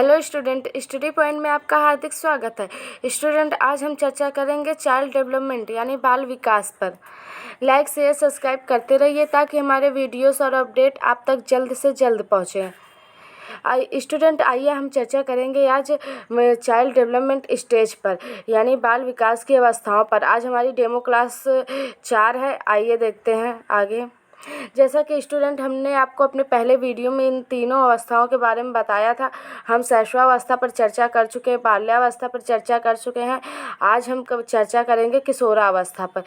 Hello student, study point में आपका हार्दिक स्वागत है। स्टूडेंट, आज हम चर्चा करेंगे चाइल्ड डेवलपमेंट यानी बाल विकास पर। लाइक शेयर सब्सक्राइब करते रहिए ताकि हमारे वीडियोस और अपडेट आप तक जल्द से जल्द पहुँचें। स्टूडेंट, आइए हम चर्चा करेंगे आज चाइल्ड डेवलपमेंट स्टेज पर यानी बाल विकास की अवस्थाओं पर। आज हमारी डेमो क्लास 4 है। आइए देखते हैं आगे। जैसा कि स्टूडेंट, हमने आपको अपने पहले वीडियो में इन तीनों अवस्थाओं के बारे में बताया था। हम शैशवावस्था पर चर्चा कर चुके हैं, बाल्यावस्था पर चर्चा कर चुके हैं। आज हम चर्चा करेंगे किशोरावस्था पर।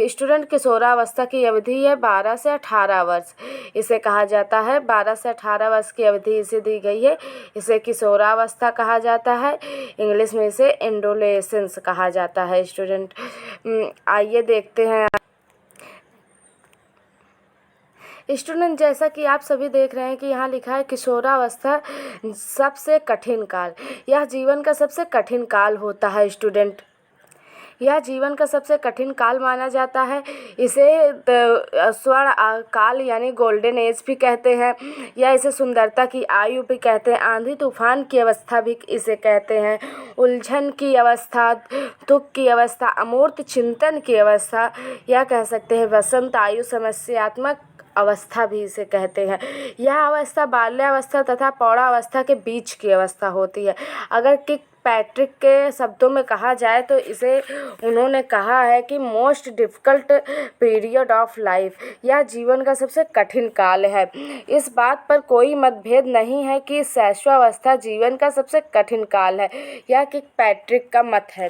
स्टूडेंट, किशोरावस्था की अवधि है 12 से 18 वर्ष। इसे कहा जाता है 12 से 18 वर्ष की अवधि इसे दी गई है। इसे किशोरावस्था कहा जाता है। इंग्लिश में इसे एडोलेसेंस कहा जाता है। स्टूडेंट, आइए देखते हैं। स्टूडेंट, जैसा कि आप सभी देख रहे हैं कि यहाँ लिखा है किशोरावस्था सबसे कठिन काल। यह जीवन का सबसे कठिन काल होता है। स्टूडेंट, यह जीवन का सबसे कठिन काल माना जाता है। इसे स्वर्ण काल यानी गोल्डन एज भी कहते हैं, या इसे सुंदरता की आयु भी कहते हैं। आंधी तूफान की अवस्था भी इसे कहते हैं। उलझन की अवस्था, दुख की अवस्था, अमूर्त चिंतन की अवस्था, या कह सकते हैं वसंत आयु समस्यात्मक अवस्था भी इसे कहते हैं। यह अवस्था बाल्यावस्था तथा प्रौढ़ावस्था के बीच की अवस्था होती है। अगर किक पैट्रिक के शब्दों में कहा जाए तो इसे उन्होंने कहा है कि most difficult period of life, यह जीवन का सबसे कठिन काल है। इस बात पर कोई मतभेद नहीं है कि शैशवावस्था जीवन का सबसे कठिन काल है। यह किक पैट्रिक का मत है।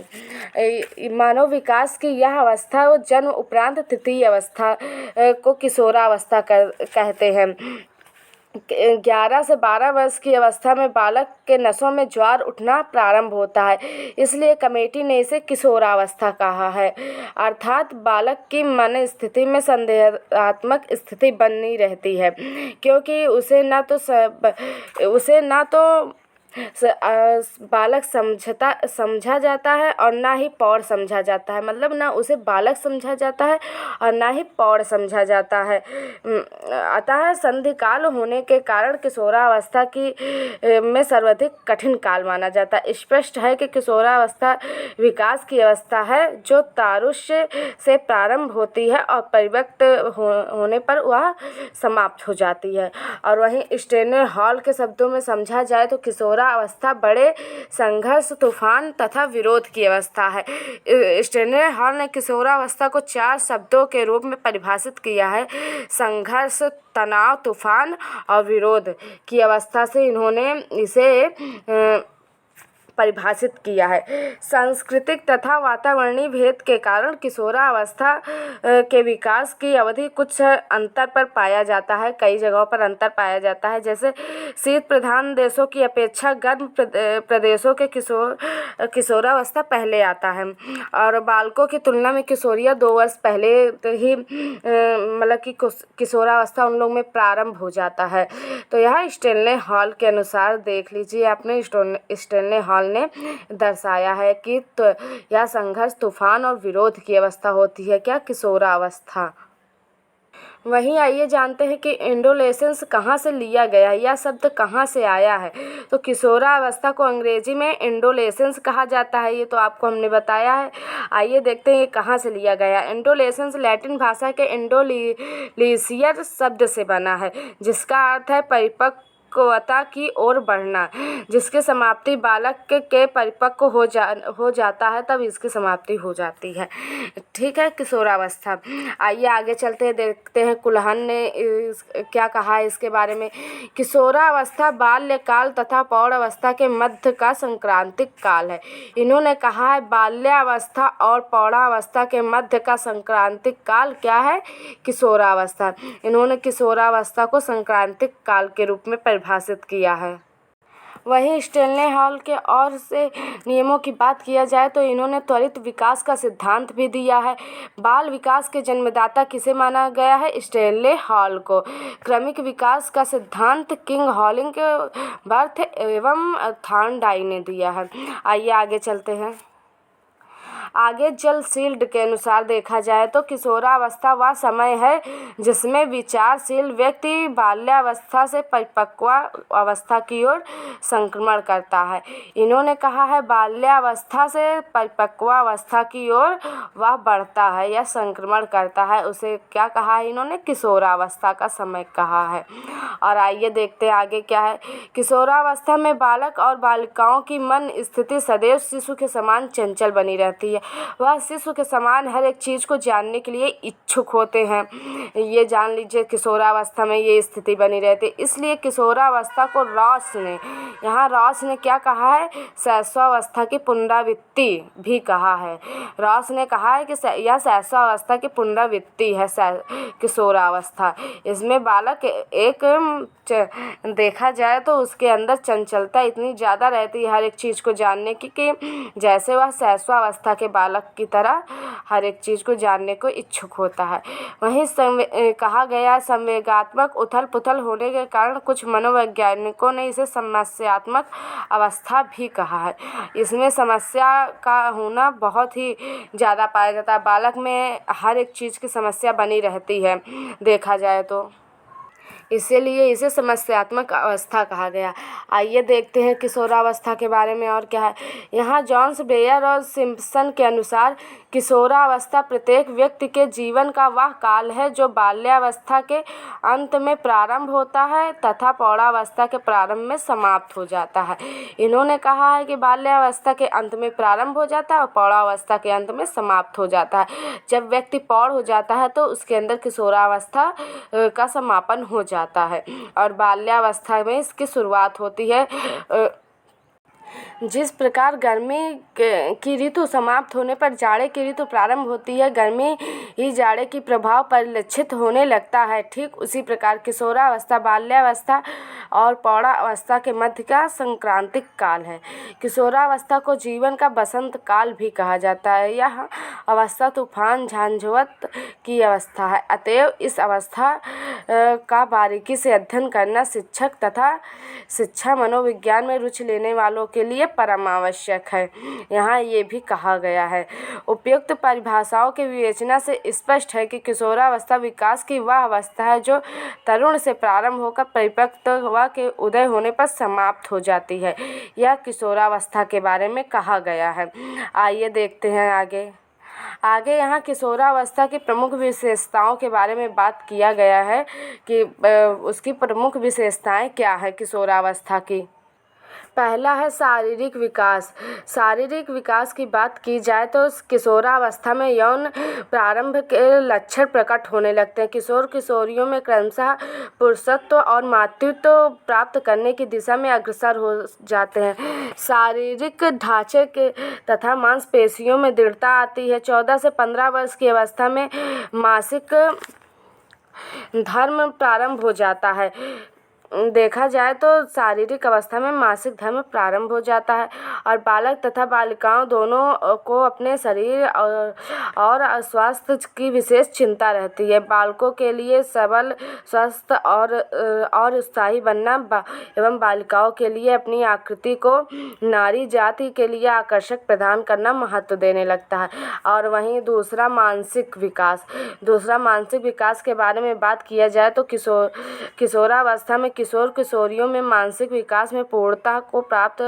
मानव विकास की यह अवस्था और जन्म उपरांत तृतीय अवस्था को किशोरावस्था कहते हैं। 11 से 12 वर्ष की अवस्था में बालक के नसों में ज्वार उठना प्रारंभ होता है, इसलिए कमेटी ने इसे किशोरावस्था कहा है। अर्थात बालक की मन स्थिति में संदेहात्मक स्थिति बनी रहती है, क्योंकि उसे ना तो बालक समझा जाता है और ना ही प्रौढ़ समझा जाता है। मतलब ना उसे बालक समझा जाता है और ना ही प्रौढ़ समझा जाता है। अतः संधिकाल होने के कारण किशोरावस्था में सर्वाधिक कठिन काल माना जाता है। स्पष्ट है कि किशोरावस्था विकास की अवस्था है जो तारुष्य से प्रारंभ होती है और परिपक्व होने पर वह समाप्त हो जाती है। और वहीं स्टेनर हॉल के शब्दों में समझा जाए तो किशोरावस्था बड़े संघर्ष, तूफान तथा विरोध की अवस्था है। स्टेनर हॉल ने किशोरावस्था को 4 शब्दों के रूप में परिभाषित किया है। संघर्ष, तनाव, तूफान और विरोध की अवस्था से इन्होंने इसे परिभाषित किया है। सांस्कृतिक तथा वातावरणीय भेद के कारण किशोरावस्था के विकास की अवधि कुछ अंतर पर पाया जाता है। कई जगहों पर अंतर पाया जाता है, जैसे शीत प्रधान देशों की अपेक्षा गर्म प्रदेशों के किशोरावस्था पहले आता है, और बालकों की तुलना में किशोरिया 2 वर्ष पहले ही मतलब कि किशोरावस्था उन लोग में प्रारंभ हो जाता है। तो यह स्टेनले हॉल के अनुसार देख लीजिए, आपने स्टेनले हॉल ने दर्शाया है कि यह संघर्ष, तूफान और विरोध की अवस्था होती है क्या, किशोरावस्था। वहीं आइए जानते हैं कि एडोलेसेंस कहाँ से लिया गया है, यह शब्द कहाँ से आया है। तो किशोरावस्था को अंग्रेजी में एडोलेसेंस कहा जाता है, ये तो आपको हमने बताया है। आइए देखते हैं ये कहाँ से लिया गया। एडोलेसेंस लैटिन भाषा के एडोलिसियर शब्द से बना है, जिसका अर्थ है परिपक्वता की ओर बढ़ना। जिसकी समाप्ति बालक के परिपक्व हो जाता है, तब इसकी समाप्ति हो जाती है। ठीक है, किशोरावस्था। आइए आगे चलते हैं, देखते हैं कुल्हन ने क्या कहा है इसके बारे में। किशोरावस्था बाल्यकाल तथा प्रौढ़ावस्था के मध्य का संक्रांतिक काल है। इन्होंने कहा है बाल्यावस्था और प्रौढ़ावस्था के मध्य का संक्रांतिक काल क्या है, किशोरावस्था। इन्होंने किशोरावस्था को संक्रांतिक काल के रूप में परिभाषित किया है। वहीं स्टेनले हॉल के और से नियमों की बात किया जाए तो इन्होंने त्वरित विकास का सिद्धांत भी दिया है। बाल विकास के जन्मदाता किसे माना गया है, स्टेनले हॉल को। क्रमिक विकास का सिद्धांत किंग हॉलिंग बर्थ एवं थॉर्नडाइक ने दिया है। आइए आगे चलते हैं। आगे जल शील्ड के अनुसार देखा जाए तो किशोरावस्था वह समय है जिसमें विचारशील व्यक्ति बाल्यावस्था से परिपक्व अवस्था की ओर संक्रमण करता है। इन्होंने कहा है बाल्यावस्था से परिपक्वावस्था की ओर वह बढ़ता है या संक्रमण करता है, उसे क्या कहा है इन्होंने? किशोरावस्था का समय कहा है। और आइए देखते हैं आगे क्या है। किशोरावस्था में बालक और बालिकाओं की मन स्थिति सदैव शिशु के समान चंचल बनी रहती है। वह शिशु के समान हर एक चीज़ को जानने के लिए इच्छुक होते हैं। ये जान लीजिए किशोरावस्था में ये स्थिति बनी रहती है। इसलिए किशोरावस्था को रॉस ने क्या कहा है? शैशवावस्था की पुनरावृत्ति भी कहा है। रॉस ने कहा है कि यह शैशवावस्था की पुनरावृत्ति है किशोरावस्था। इसमें बालक देखा जाए तो उसके अंदर चंचलता इतनी ज़्यादा रहती है हर एक चीज़ को जानने की कि जैसे वह शैशवावस्था के बालक की तरह हर एक चीज़ को जानने को इच्छुक होता है। वहीं कहा गया संवेगात्मक उथल पुथल होने के कारण कुछ मनोवैज्ञानिकों ने इसे समस्यात्मक अवस्था भी कहा है। इसमें समस्या का होना बहुत ही ज़्यादा पाया जाता है। बालक में हर एक चीज़ की समस्या बनी रहती है देखा जाए तो, इसीलिए इसे समस्यात्मक अवस्था कहा गया। आइए देखते हैं किशोरावस्था के बारे में और क्या है। यहाँ जॉन्स बेयर और सिम्पसन के अनुसार किशोरावस्था प्रत्येक व्यक्ति के जीवन का वह काल है जो बाल्यावस्था के अंत में प्रारंभ होता है तथा प्रौढ़ावस्था के प्रारंभ में समाप्त हो जाता है। इन्होंने कहा है कि बाल्यावस्था के अंत में प्रारंभ हो जाता है और प्रौढ़ावस्था के अंत में समाप्त हो जाता है। जब व्यक्ति प्रौढ़ हो जाता है तो उसके अंदर किशोरावस्था का समापन हो जाता है और बाल्यावस्था में इसकी शुरुआत होती है। जिस प्रकार गर्मी की ऋतु समाप्त होने पर जाड़े की ऋतु प्रारंभ होती है, गर्मी ही जाड़े की प्रभाव परिलक्षित होने लगता है, ठीक उसी प्रकार किशोरावस्था बाल्यावस्था और प्रौढ़ावस्था के मध्य का संक्रांतिक काल है। किशोरावस्था को जीवन का बसंत काल भी कहा जाता है। यह अवस्था तूफान झांझोवत की अवस्था है। अतएव इस अवस्था का बारीकी से अध्ययन करना शिक्षक तथा शिक्षा मनोविज्ञान में रुचि लेने वालों के लिए परम आवश्यक है। यहाँ ये भी कहा गया है। उपयुक्त परिभाषाओं की विवेचना से स्पष्ट है कि किशोरावस्था विकास की वह अवस्था है जो तरुण से प्रारंभ होकर परिपक्वता के उदय होने पर समाप्त हो जाती है। यह किशोरावस्था के बारे में कहा गया है। आइए देखते हैं आगे यहाँ किशोरावस्था की प्रमुख विशेषताओं के बारे में बात किया गया है कि उसकी प्रमुख विशेषताएं क्या है किशोरावस्था की। पहला है शारीरिक विकास। शारीरिक विकास की बात की जाए तो किशोरावस्था में यौन प्रारंभ के लक्षण प्रकट होने लगते हैं। किशोर किशोरियों में क्रमशः पुरुषत्व और मातृत्व प्राप्त करने की दिशा में अग्रसर हो जाते हैं। शारीरिक ढांचे के तथा मांसपेशियों में दृढ़ता आती है। 14 से 15 वर्ष की अवस्था में मासिक धर्म प्रारंभ हो जाता है। देखा जाए तो शारीरिक अवस्था में मासिक धर्म प्रारंभ हो जाता है और बालक तथा बालिकाओं दोनों को अपने शरीर और स्वास्थ्य की विशेष चिंता रहती है। बालकों के लिए सबल स्वस्थ और उत्साही बनना एवं बालिकाओं के लिए अपनी आकृति को नारी जाति के लिए आकर्षक प्रदान करना महत्व देने लगता है। और वहीं दूसरा मानसिक विकास के बारे में बात किया जाए तो किशोरावस्था में किशोर किशोरियों में मानसिक विकास में पूर्णता को प्राप्त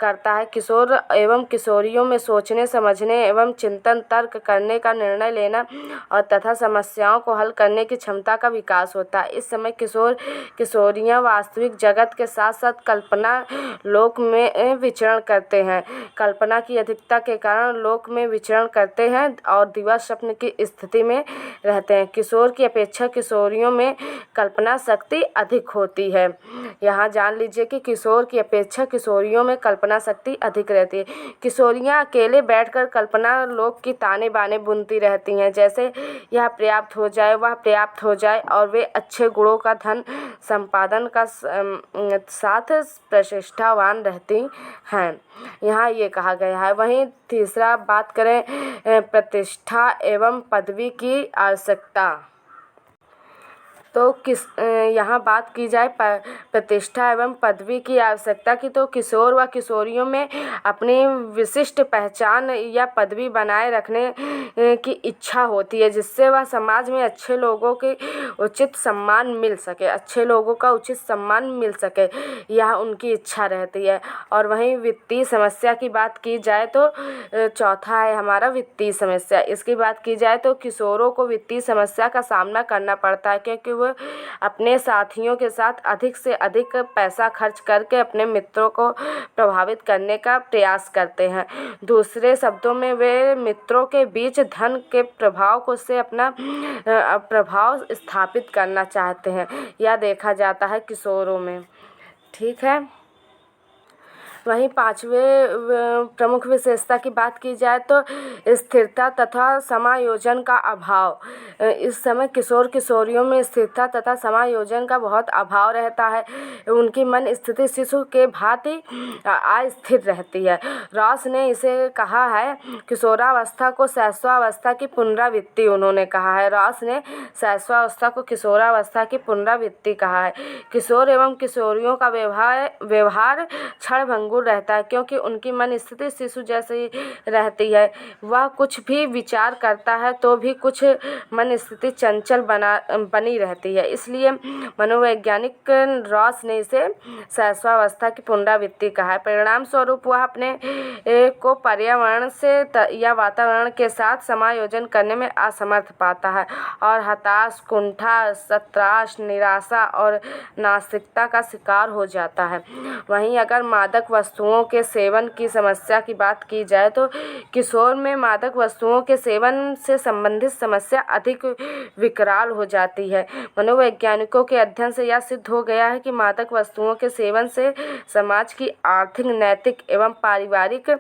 करता है। किशोर एवं किशोरियों में सोचने समझने एवं चिंतन तर्क करने का निर्णय लेना और तथा समस्याओं को हल करने की क्षमता का विकास होता है। इस समय किशोर किशोरियां वास्तविक जगत के साथ साथ कल्पना लोक में विचरण करते हैं। कल्पना की अधिकता के कारण लोक में विचरण करते हैं और दिवा स्वप्न की स्थिति में रहते हैं। किशोर की अपेक्षा किशोरियों में कल्पना शक्ति अधिक होती है। यहाँ जान लीजिए कि किशोर की अपेक्षा किशोरियों में कल्पना शक्ति अधिक रहती है। किशोरियाँ अकेले बैठकर कल्पना लोक की ताने बाने बुनती रहती हैं, जैसे यह पर्याप्त हो जाए वह पर्याप्त हो जाए, और वे अच्छे गुणों का धन संपादन का साथ प्रतिष्ठावान रहती हैं। यहाँ ये कहा गया है। वहीं तीसरा बात करें प्रतिष्ठा एवं पदवी की आवश्यकता। तो यहाँ बात की जाए प्रतिष्ठा एवं पदवी की आवश्यकता की, तो किशोर व किशोरियों में अपनी विशिष्ट पहचान या पदवी बनाए रखने की इच्छा होती है, जिससे वह समाज में अच्छे लोगों के उचित सम्मान मिल सके, अच्छे लोगों का उचित सम्मान मिल सके, यह उनकी इच्छा रहती है। और वहीं वित्तीय समस्या की बात की जाए तो चौथा है हमारा वित्तीय समस्या। इसकी बात की जाए तो किशोरों को वित्तीय समस्या का सामना करना पड़ता है, क्योंकि वो अपने साथियों के साथ अधिक से अधिक पैसा खर्च करके अपने मित्रों को प्रभावित करने का प्रयास करते हैं। दूसरे शब्दों में वे मित्रों के बीच धन के प्रभाव को से अपना प्रभाव स्थापित करना चाहते हैं, यह देखा जाता है किशोरों में। ठीक है। वहीं पांचवें प्रमुख विशेषता की बात की जाए तो स्थिरता तथा समायोजन का अभाव। इस समय किशोर किशोरियों में स्थिरता तथा समायोजन का बहुत अभाव रहता है। उनकी मन स्थिति शिशु के भांति अस्थिर रहती है। रॉस ने इसे कहा है किशोरावस्था को शैशवावस्था की पुनरावृत्ति। उन्होंने कहा है, रॉस ने शैशवावस्था को किशोरावस्था की पुनरावृत्ति कहा है। किशोर एवं किशोरियों का व्यवहार क्षणभंगुर रहता है, क्योंकि उनकी मन स्थिति शिशु जैसी रहती है। वह कुछ भी विचार करता है तो भी कुछ मन स्थिति चंचल बनी रहती है। इसलिए मनोवैज्ञानिक रॉस ने इसे शैशवावस्था की पुनरावृत्ति कहा है। परिणाम स्वरूप वह अपने को पर्यावरण से या वातावरण के साथ समायोजन करने में असमर्थ पाता है और हताश, कुंठा, सत्राश, निराशा और नास्तिकता का शिकार हो जाता है। वहीं अगर मादक वस्तुओं के सेवन की समस्या की बात की जाए तो किशोर में मादक वस्तुओं के सेवन से संबंधित समस्या अधिक विकराल हो जाती है। मनोवैज्ञानिकों के अध्ययन से यह सिद्ध हो गया है कि मादक वस्तुओं के सेवन से समाज की आर्थिक, नैतिक एवं पारिवारिक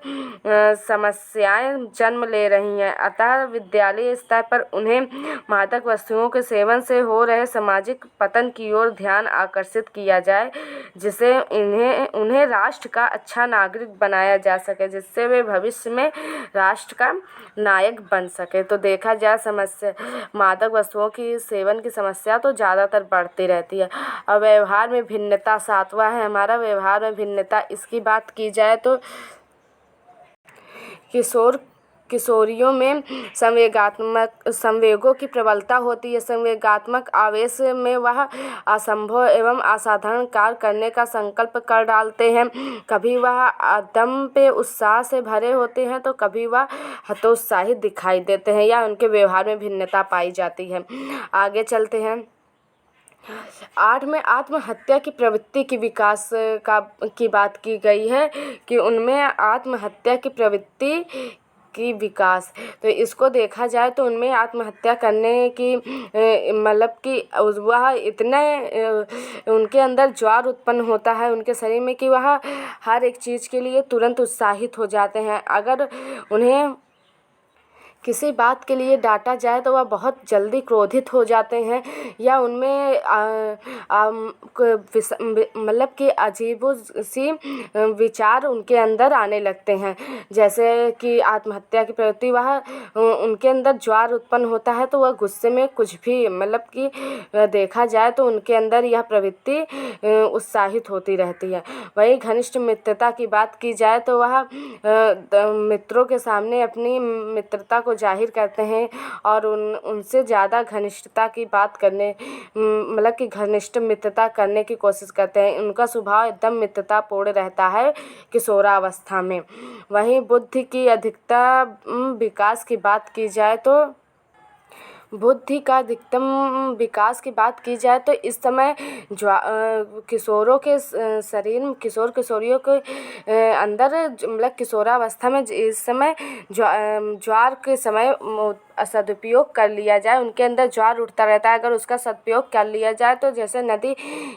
समस्याएं जन्म ले रही हैं। अतः विद्यालय स्तर पर उन्हें मादक वस्तुओं के सेवन से हो रहे सामाजिक पतन की ओर ध्यान आकर्षित किया जाए, जिसे उन्हें राष्ट्र का अच्छा नागरिक बनाया जा सके, जिससे वे भविष्य में राष्ट्र का नायक बन सके। तो देखा जाए समस्या मादक वस्तुओं की सेवन की समस्या तो ज़्यादातर बढ़ती रहती है। और व्यवहार में भिन्नता सातवां है हमारा व्यवहार में भिन्नता। इसकी बात की जाए तो किशोरियों में संवेगों की प्रबलता होती है। संवेगात्मक आवेश में वह असंभव एवं असाधारण कार्य करने का संकल्प कर डालते हैं। कभी वह दम पे उत्साह से भरे होते हैं तो कभी वह हतोत्साहित दिखाई देते हैं, या उनके व्यवहार में भिन्नता पाई जाती है। आगे चलते हैं। 8 में आत्महत्या की प्रवृत्ति की विकास की बात की गई है कि उनमें आत्महत्या की प्रवृत्ति की विकास। तो इसको देखा जाए तो उनमें आत्महत्या करने की मतलब कि वह इतने उनके अंदर ज्वार उत्पन्न होता है उनके शरीर में कि वह हर एक चीज़ के लिए तुरंत उत्साहित हो जाते हैं। अगर उन्हें किसी बात के लिए डांटा जाए तो वह बहुत जल्दी क्रोधित हो जाते हैं, या उनमें मतलब कि अजीब-सी विचार उनके अंदर आने लगते हैं। जैसे कि आत्महत्या की प्रवृत्ति, वह उनके अंदर ज्वार उत्पन्न होता है तो वह गुस्से में कुछ भी मतलब कि देखा जाए तो उनके अंदर यह प्रवृत्ति उत्साहित होती रहती है। वहीं घनिष्ठ मित्रता की बात की जाए तो वह मित्रों के सामने अपनी मित्रता को जाहिर करते हैं और उनसे ज़्यादा घनिष्ठता की बात करने मतलब कि घनिष्ठ मित्रता करने की कोशिश करते हैं। उनका स्वभाव एकदम मित्रतापूर्ण रहता है किशोरावस्था में। वहीं बुद्धि की अधिकता विकास की बात की जाए तो बुद्धि का अधिकतम विकास की बात की जाए तो इस समय किशोरों के शरीर में किशोर किशोरियों के अंदर मतलब किशोरावस्था में इस समय ज्वार के समय सदुपयोग कर लिया जाए, उनके अंदर ज्वार उठता रहता है। अगर उसका सदुपयोग कर लिया जाए तो जैसे नदी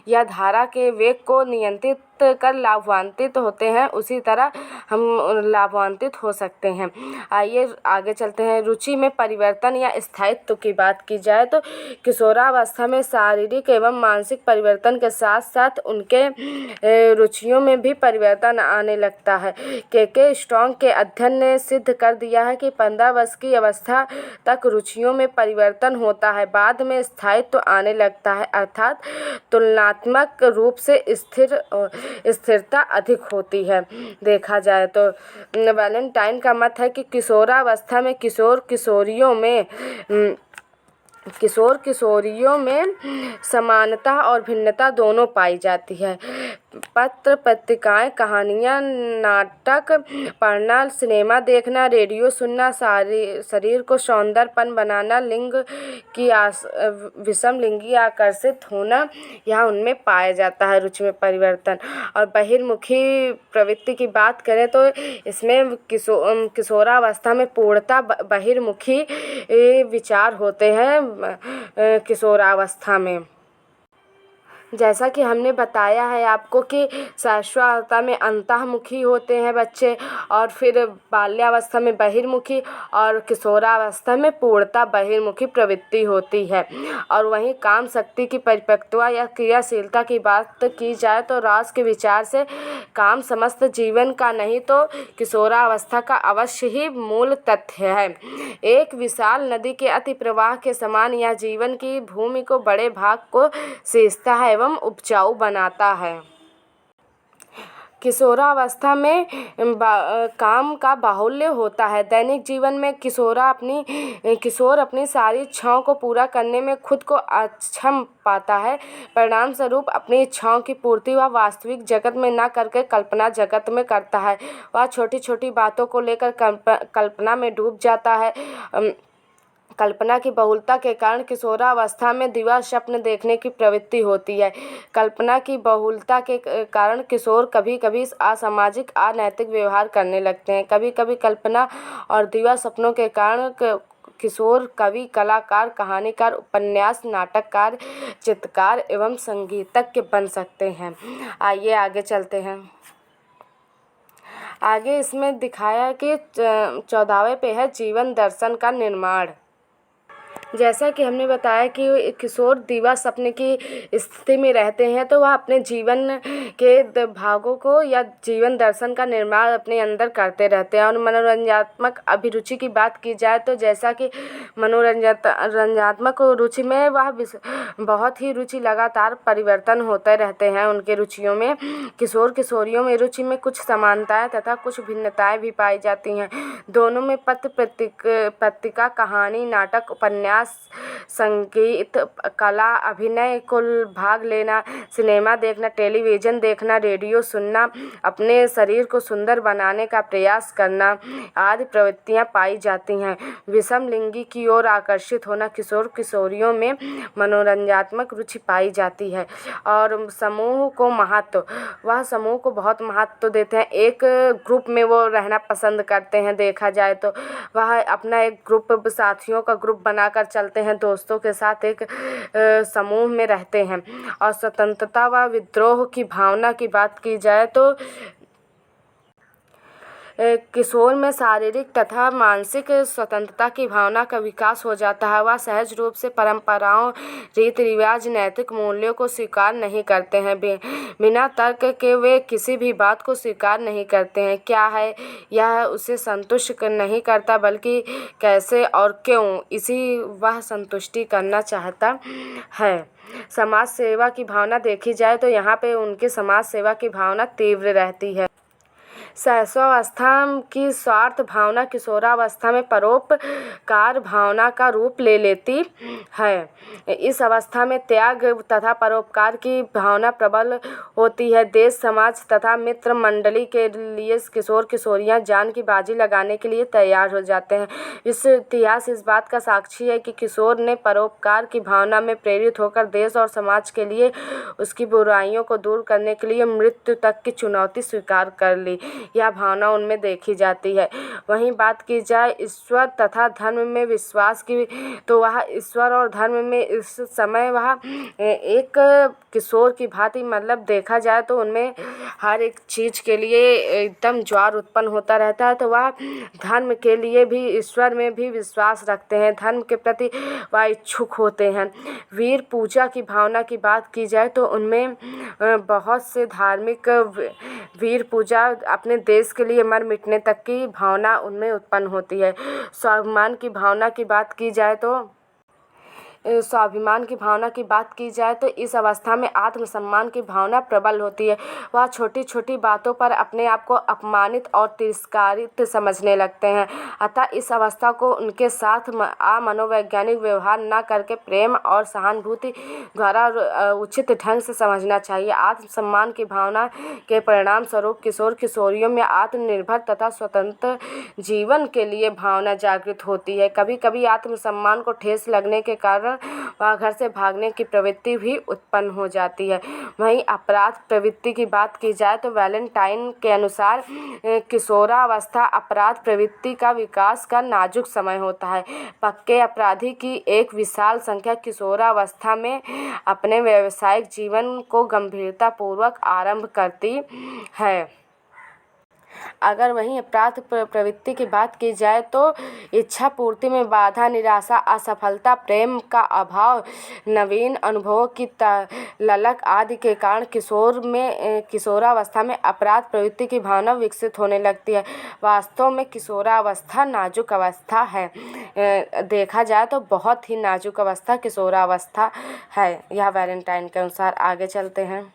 या धारा के वेग को नियंत्रित कर लाभान्वित होते हैं, उसी तरह हम लाभान्वित हो सकते हैं। आइए आगे चलते हैं। रुचि में परिवर्तन या स्थायित्व की बात की जाए तो किशोरावस्था में शारीरिक एवं मानसिक परिवर्तन के साथ साथ उनके रुचियों में भी परिवर्तन आने लगता है। के स्ट्रॉन्ग के अध्ययन ने सिद्ध कर दिया है कि 15 वर्ष की अवस्था तक रुचियों में परिवर्तन होता है, बाद में स्थायित्व आने लगता है, अर्थात तुलनात्मक रूप से स्थिरता अधिक होती है। देखा जाए तो वैलेंटाइन का मत है कि किशोरावस्था में किशोर किशोरियों में समानता और भिन्नता दोनों पाई जाती है। पत्र पत्रिकाएं, कहानियाँ, नाटक पढ़ना, सिनेमा देखना, रेडियो सुनना, शरीर को सौंदर्यपन बनाना, लिंग की विषम लिंगी आकर्षित होना, यह उनमें पाया जाता है रुचि में परिवर्तन। और बहिर्मुखी प्रवृत्ति की बात करें तो इसमें किशोरावस्था में पूर्णतः बहिर्मुखी विचार होते हैं किशोरावस्था में। जैसा कि हमने बताया है आपको कि शैशवावस्था में अंतःमुखी होते हैं बच्चे, और फिर बाल्यावस्था में बहिर्मुखी, और किशोरावस्था में पूर्णतः बहिर्मुखी प्रवृत्ति होती है। और वहीं काम शक्ति की परिपक्वता या क्रियाशीलता की बात की जाए तो रास के विचार से काम समस्त जीवन का नहीं तो किशोरावस्था का अवश्य ही मूल तथ्य है। एक विशाल नदी के अति प्रवाह के समान यह जीवन की भूमि को बड़े भाग को सींचता है एवं उपजाऊ बनाता है। किशोरावस्था में काम का बाहुल्य होता है। दैनिक जीवन में किशोर अपनी सारी इच्छाओं को पूरा करने में खुद को अक्षम पाता है। परिणाम स्वरूप अपनी इच्छाओं की पूर्ति वह वास्तविक जगत में न करके कल्पना जगत में करता है। वह छोटी छोटी बातों को लेकर कल्पना में डूब जाता है। कल्पना की बहुलता के कारण किशोरावस्था में दिवा स्वप्न देखने की प्रवृत्ति होती है। कल्पना की बहुलता के कारण किशोर कभी कभी असामाजिक अनैतिक व्यवहार करने लगते हैं। कभी कभी कल्पना और दिवा सपनों के कारण किशोर कवि, कलाकार, कहानीकार, उपन्यास नाटककार, चित्रकार एवं संगीतज्ञ बन सकते हैं। आइए आगे चलते हैं। आगे इसमें दिखाया कि 14वें पे है जीवन दर्शन का निर्माण। जैसा कि हमने बताया कि किशोर दिवा सपने की स्थिति में रहते हैं तो वह अपने जीवन के भागों को या जीवन दर्शन का निर्माण अपने अंदर करते रहते हैं। और मनोरंजनात्मक अभिरुचि की बात की जाए तो जैसा कि मनोरंजनात्मक रुचि में वह बहुत ही रुचि लगातार परिवर्तन होते रहते हैं उनके रुचियों में। किशोर किशोरियों में रुचि में कुछ समानताएं तथा कुछ भिन्नताएं भी पाई जाती हैं। दोनों में पत्र पत्रिका, कहानी, नाटक, उपन्यास, संगीत, कला, अभिनय को भाग लेना, सिनेमा देखना, टेलीविज़न देखना, रेडियो सुनना, अपने शरीर को सुंदर बनाने का प्रयास करना आदि प्रवृत्तियां पाई जाती हैं। विषम लिंगी की ओर आकर्षित होना किशोर किशोरियों में मनोरंजनात्मक रुचि पाई जाती है। और समूह को बहुत महत्व देते हैं। एक ग्रुप में वो रहना पसंद करते हैं। देखा जाए तो वह अपना एक ग्रुप, साथियों का ग्रुप बनाकर चलते हैं, दोस्तों के साथ एक समूह में रहते हैं। और स्वतंत्रता व विद्रोह की भावना की बात की जाए तो किशोर में शारीरिक तथा मानसिक स्वतंत्रता की भावना का विकास हो जाता है। वह सहज रूप से परंपराओं, रीति रिवाज, नैतिक मूल्यों को स्वीकार नहीं करते हैं। बिना तर्क के वे किसी भी बात को स्वीकार नहीं करते हैं। क्या है यह उसे संतुष्ट नहीं करता, बल्कि कैसे और क्यों, इसी वह संतुष्टि करना चाहता है। समाज सेवा की भावना देखी जाए तो यहाँ पे उनकी समाज सेवा की भावना तीव्र रहती है। शैशवावस्था की स्वार्थ भावना किशोरावस्था में परोपकार भावना का रूप ले लेती है। इस अवस्था में त्याग तथा परोपकार की भावना प्रबल होती है। देश, समाज तथा मित्र मंडली के लिए किशोर किशोरियां जान की बाजी लगाने के लिए तैयार हो जाते हैं। इतिहास इस बात का साक्षी है कि किशोर ने परोपकार की भावना में प्रेरित होकर देश और समाज के लिए उसकी बुराइयों को दूर करने के लिए मृत्यु तक की चुनौती स्वीकार कर ली। यह भावना उनमें देखी जाती है। वहीं बात की जाए ईश्वर तथा धर्म में विश्वास की तो वह ईश्वर और धर्म में इस समय वह एक किशोर की भांति, मतलब देखा जाए तो उनमें हर एक चीज़ के लिए एकदम ज्वार उत्पन्न होता रहता है। तो वह धर्म के लिए भी, ईश्वर में भी विश्वास रखते हैं, धर्म के प्रति वह इच्छुक होते हैं। वीर पूजा की भावना की बात की जाए तो उनमें बहुत से धार्मिक वीर पूजा अपने अपने देश के लिए मर मिटने तक की भावना उनमें उत्पन्न होती है। स्वाभिमान की भावना की बात की जाए तो स्वाभिमान की भावना की बात की जाए तो इस अवस्था में आत्मसम्मान की भावना प्रबल होती है। वह छोटी छोटी बातों पर अपने आप को अपमानित और तिरस्कारित समझने लगते हैं। अतः इस अवस्था को उनके साथ अमनोवैज्ञानिक व्यवहार न करके प्रेम और सहानुभूति द्वारा उचित ढंग से समझना चाहिए। आत्मसम्मान की भावना के परिणाम स्वरूप किशोर किशोरियों में आत्मनिर्भर तथा स्वतंत्र जीवन के लिए भावना जागृत होती है। कभी कभी आत्मसम्मान को ठेस लगने के कारण वह घर से भागने की प्रवृत्ति भी उत्पन्न हो जाती है। वहीं अपराध प्रवृत्ति की बात की जाए तो वैलेंटाइन के अनुसार किशोरावस्था अपराध प्रवृत्ति का विकास का नाजुक समय होता है। पक्के अपराधी की एक विशाल संख्या किशोरावस्था में अपने व्यावसायिक जीवन को गंभीरतापूर्वक आरंभ करती है। अगर वहीं अपराध प्रवृत्ति की बात की जाए तो इच्छा पूर्ति में बाधा, निराशा, असफलता, प्रेम का अभाव, नवीन अनुभवों की ललक आदि के कारण किशोरावस्था में अपराध प्रवृत्ति की भावना विकसित होने लगती है। वास्तव में किशोरावस्था नाजुक अवस्था है। देखा जाए तो बहुत ही नाजुक अवस्था किशोरावस्था है। यह वैलेंटाइन के अनुसार। आगे चलते हैं।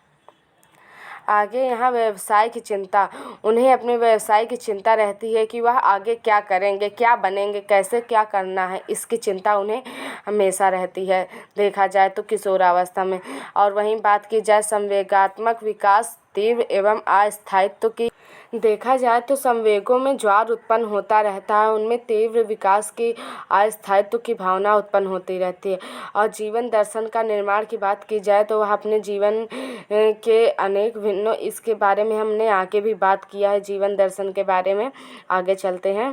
आगे यहाँ व्यवसाय की चिंता। उन्हें अपने व्यवसाय की चिंता रहती है कि वह आगे क्या करेंगे, क्या बनेंगे, कैसे क्या करना है, इसकी चिंता उन्हें हमेशा रहती है देखा जाए तो किशोरावस्था में। और वहीं बात की जाए संवेगात्मक विकास तीव्र एवं अस्थायित्व की, देखा जाए तो संवेगों में ज्वार उत्पन्न होता रहता है, उनमें तीव्र विकास की, अस्थायित्व की भावना उत्पन्न होती रहती है। और जीवन दर्शन का निर्माण की बात की जाए तो वह अपने जीवन के अनेक भिन्नों, इसके बारे में हमने आगे भी बात किया है जीवन दर्शन के बारे में। आगे चलते हैं।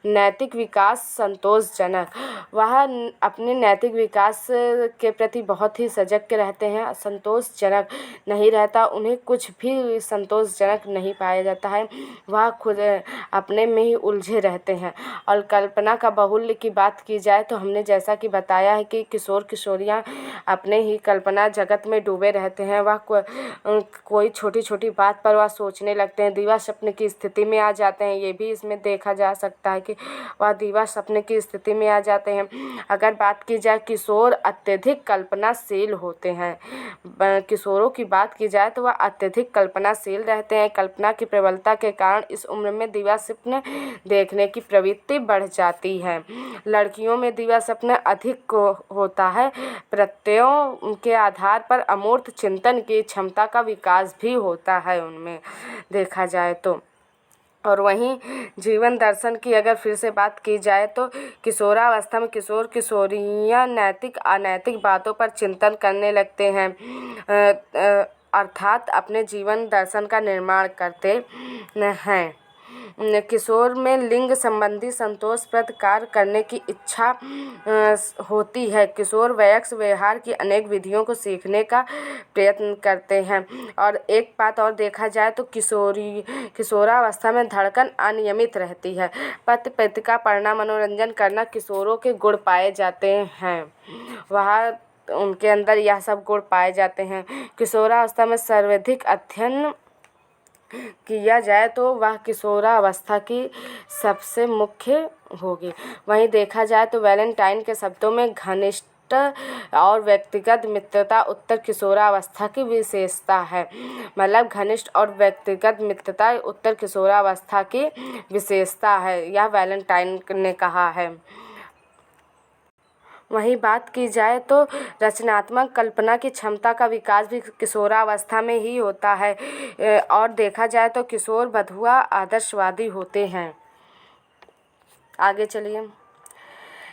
नैतिक विकास संतोषजनक। वह अपने नैतिक विकास के प्रति बहुत ही सजग रहते हैं, संतोषजनक नहीं रहता, उन्हें कुछ भी संतोषजनक नहीं पाया जाता है, वह खुद अपने में ही उलझे रहते हैं। और कल्पना का बाहुल्य की बात की जाए तो हमने जैसा कि बताया है कि किशोर किशोरियाँ अपने ही कल्पना जगत में डूबे रहते हैं। वह कोई छोटी छोटी बात पर वह सोचने लगते हैं, दीवा सपने की स्थिति में आ जाते हैं। ये भी इसमें देखा जा सकता है कि वह दीवा सपने की स्थिति में आ जाते हैं। अगर बात की जाए किशोर अत्यधिक कल्पनाशील होते हैं। किशोरों की बात की जाए तो वह अत्यधिक कल्पनाशील रहते हैं। कल्पना की प्रबलता के कारण इस उम्र में दिवा स्वप्न देखने की प्रवृत्ति बढ़ जाती है। लड़कियों में दिवा स्वप्न अधिक होता है। प्रत्ययों के आधार पर अमूर्त चिंतन की क्षमता का विकास भी होता है उनमें देखा जाए तो। और वहीं जीवन दर्शन की अगर फिर से बात की जाए तो किशोरावस्था में किशोर किशोरियाँ नैतिक अनैतिक बातों पर चिंतन करने लगते हैं, अर्थात अपने जीवन दर्शन का निर्माण करते हैं। किशोर में लिंग संबंधी संतोषप्रद कार्य करने की इच्छा होती है। किशोर वयस्क व्यवहार की अनेक विधियों को सीखने का प्रयत्न करते हैं। और एक बात और देखा जाए तो किशोरावस्था में धड़कन अनियमित रहती है। पति पत्रिका पढ़ना, मनोरंजन करना किशोरों के गुण पाए जाते हैं। वह उनके अंदर यह सब गुण पाए जाते हैं। किशोरावस्था में सर्वाधिक अध्ययन किया जाए तो वह किशोरावस्था की सबसे मुख्य होगी। वहीं देखा जाए तो वैलेंटाइन के शब्दों में घनिष्ठ और व्यक्तिगत मित्रता उत्तर किशोरावस्था की विशेषता है। मतलब घनिष्ठ और व्यक्तिगत मित्रता उत्तर किशोरावस्था की विशेषता है, यह वैलेंटाइन ने कहा है। वहीं बात की जाए तो रचनात्मक कल्पना की क्षमता का विकास भी किशोरावस्था में ही होता है। और देखा जाए तो किशोर बधुआ आदर्शवादी होते हैं। आगे चलिए।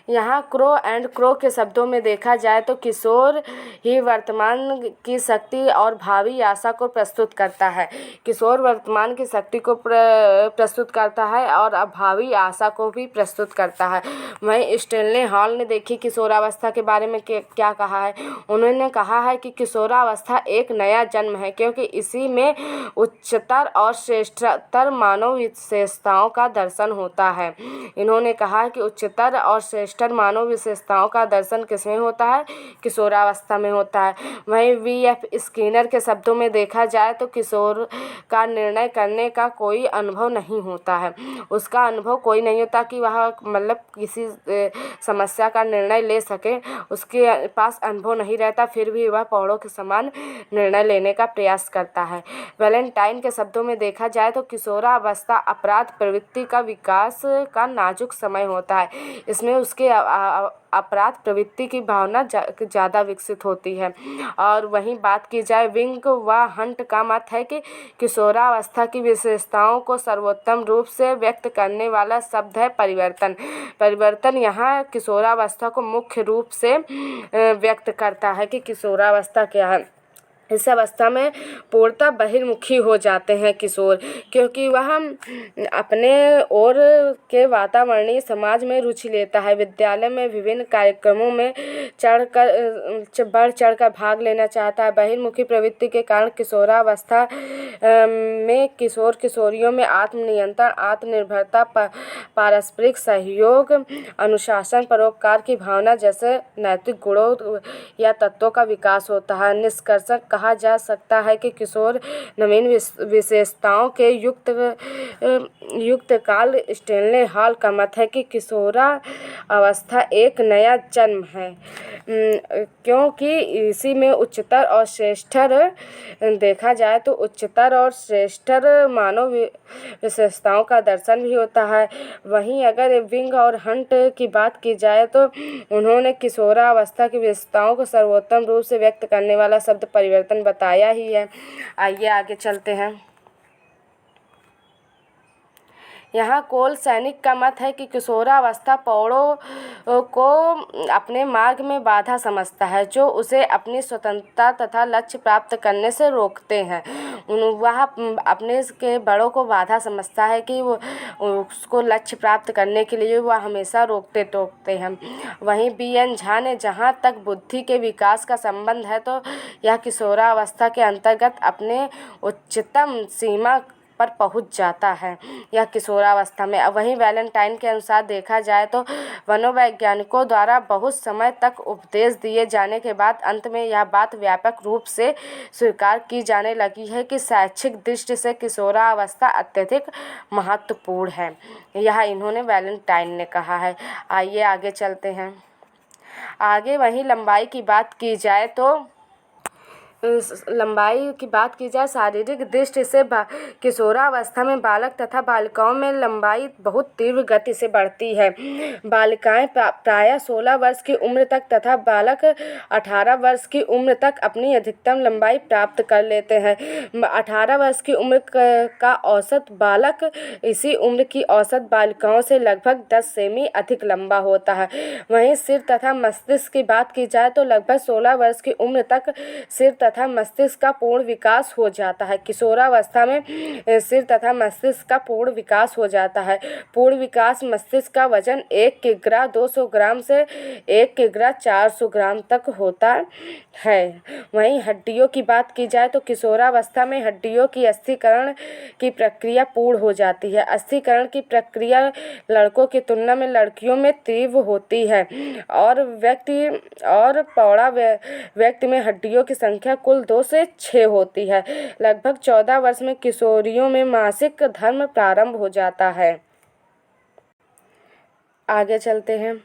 यहाँ क्रो एंड क्रो के शब्दों में देखा जाए तो किशोर ही वर्तमान की शक्ति और भावी आशा को प्रस्तुत करता है। किशोर वर्तमान की शक्ति को प्रस्तुत करता है और भावी आशा को भी प्रस्तुत करता है। वहीं स्टेनले हॉल ने देखी किशोरावस्था के बारे में क्या कहा है। उन्होंने कहा है कि किशोरावस्था एक नया जन्म है, क्योंकि इसी में उच्चतर और श्रेष्ठतर मानव विशेषताओं का दर्शन होता है। इन्होंने कहा कि उच्चतर और श्रेष्ठ श्रेष्ठ मानव विशेषताओं का दर्शन किसमें होता है? किशोरावस्था में होता है। वहीं वी.एफ. स्किनर के शब्दों में देखा जाए तो किशोर का निर्णय करने का कोई अनुभव नहीं होता है। उसका अनुभव कोई नहीं होता कि वह मतलब किसी समस्या का निर्णय ले सके। उसके पास अनुभव नहीं रहता, फिर भी वह पौड़ों के समान निर्णय लेने का प्रयास करता है। वैलेंटाइन के शब्दों में देखा जाए तो किशोरावस्था अपराध प्रवृत्ति का विकास का नाजुक समय होता है। इसमें उसके अपराध प्रवृत्ति की भावना ज़्यादा विकसित होती है। और वहीं बात की जाए विंग व हंट का मत है कि किशोरावस्था की विशेषताओं को सर्वोत्तम रूप से व्यक्त करने वाला शब्द है परिवर्तन। परिवर्तन यहाँ किशोरावस्था को मुख्य रूप से व्यक्त करता है कि किशोरावस्था क्या है। इस अवस्था में पूर्णतः बहिर्मुखी हो जाते हैं किशोर, क्योंकि वह अपने और के वातावरणीय समाज में रुचि लेता है। विद्यालय में विभिन्न कार्यक्रमों में बढ़ चढ़कर भाग लेना चाहता है। बहिर्मुखी प्रवृत्ति के कारण किशोरावस्था में किशोर किशोरियों में आत्मनियंत्रण, आत्मनिर्भरता, पारस्परिक सहयोग, अनुशासन, परोपकार की भावना जैसे नैतिक गुणों या तत्वों का विकास होता है। निष्कर्षतः कहा जा सकता है कि किशोर नवीन विशेषताओं के युक्त काल। स्टेनले हॉल का मत है कि किशोरावस्था एक नया जन्म है, क्योंकि इसी में उच्चतर और श्रेष्ठतर देखा जाए तो उच्चतर और श्रेष्ठतर मानव विशेषताओं का दर्शन भी होता है। वहीं अगर विंग और हंट की बात की जाए तो उन्होंने किशोरावस्था की विशेषताओं को सर्वोत्तम रूप से व्यक्त करने वाला शब्द परिवर्तन बताया ही है। आइए आगे चलते हैं। यहाँ कोल सैनिक का मत है कि किशोरावस्था पौड़ों को अपने मार्ग में बाधा समझता है, जो उसे अपनी स्वतंत्रता तथा लक्ष्य प्राप्त करने से रोकते हैं। वह अपने के बड़ों को बाधा समझता है कि वो उसको लक्ष्य प्राप्त करने के लिए वह हमेशा रोकते टोकते हैं। वहीं बी.एन. झा ने जहाँ तक बुद्धि के विकास का संबंध है तो यह किशोरावस्था के अंतर्गत अपने उच्चतम सीमा पर पहुंच जाता है, यह किशोरावस्था में। वहीं वैलेंटाइन के अनुसार देखा जाए तो मनोवैज्ञानिकों द्वारा बहुत समय तक उपदेश दिए जाने के बाद अंत में यह बात व्यापक रूप से स्वीकार की जाने लगी है कि शैक्षिक दृष्टि से किशोरावस्था अत्यधिक महत्वपूर्ण है। यह इन्होंने वैलेंटाइन ने कहा है। आइए आगे चलते हैं। आगे वहीं लंबाई की बात की जाए तो शारीरिक दृष्टि से किशोरावस्था में बालक तथा बालिकाओं में लंबाई बहुत तीव्र गति से बढ़ती है। बालिकाएं प्रायः 16 वर्ष की उम्र तक तथा बालक 18 वर्ष की उम्र तक अपनी अधिकतम लंबाई प्राप्त कर लेते हैं। 18 वर्ष की उम्र का औसत बालक इसी उम्र की औसत बालिकाओं से लगभग 10 सेमी अधिक लंबा होता है। वहीं सिर तथा मस्तिष्क की बात की जाए तो लगभग 16 वर्ष की उम्र तक सिर तथा मस्तिष्क का पूर्ण विकास हो जाता है। किशोरावस्था में सिर तथा मस्तिष्क का पूर्ण विकास हो जाता है। पूर्ण विकास मस्तिष्क का वजन 1 किग्रा 200 ग्राम से 1 किग्रा 400 ग्राम तक होता है। वहीं हड्डियों की बात की जाए तो किशोरावस्था में हड्डियों की अस्थिकरण की प्रक्रिया पूर्ण हो जाती है। अस्थिकरण की प्रक्रिया लड़कों की तुलना में लड़कियों में तीव्र होती है और प्रौढ़ा व्यक्ति में हड्डियों की संख्या कुल 2 से 6 होती है। लगभग 14 वर्ष में किशोरियों में मासिक धर्म प्रारंभ हो जाता है। आगे चलते हैं।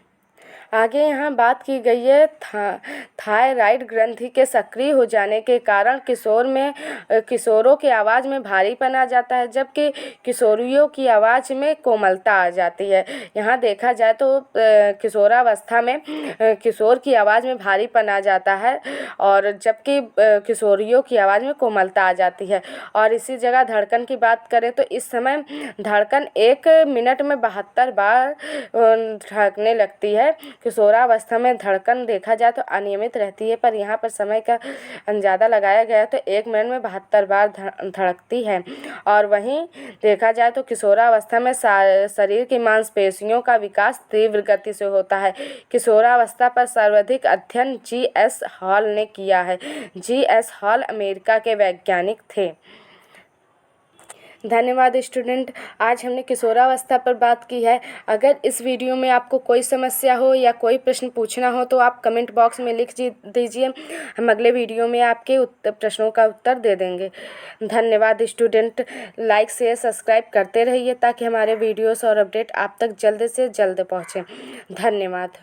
आगे यहाँ बात की गई है थायराइड ग्रंथि के सक्रिय हो जाने के कारण किशोरों की आवाज़ में भारीपन आ जाता है, जबकि किशोरियों की आवाज़ में कोमलता आ जाती है। यहाँ देखा जाए तो किशोरावस्था में किशोर की आवाज़ में भारीपन आ जाता है और जबकि किशोरियों की आवाज़ में कोमलता आ जाती है। और इसी जगह धड़कन की बात करें तो इस समय धड़कन 1 मिनट में 72 बार धड़कने लगती है। किशोरावस्था में धड़कन देखा जाए तो अनियमित रहती है, पर यहाँ पर समय का अंदाजा लगाया गया तो 1 मिनट में 72 बार धड़कती है। और वहीं देखा जाए तो किशोरावस्था में शरीर की मांसपेशियों का विकास तीव्र गति से होता है। किशोरावस्था पर सर्वाधिक अध्ययन जी.एस. हॉल ने किया है। जी.एस. हॉल अमेरिका के वैज्ञानिक थे। धन्यवाद स्टूडेंट। आज हमने किशोरावस्था पर बात की है। अगर इस वीडियो में आपको कोई समस्या हो या कोई प्रश्न पूछना हो तो आप कमेंट बॉक्स में लिख दीजिए। हम अगले वीडियो में आपके प्रश्नों का उत्तर दे देंगे। धन्यवाद स्टूडेंट। लाइक शेयर सब्सक्राइब करते रहिए ताकि हमारे वीडियोस और अपडेट आप तक जल्द से जल्द पहुँचे। धन्यवाद।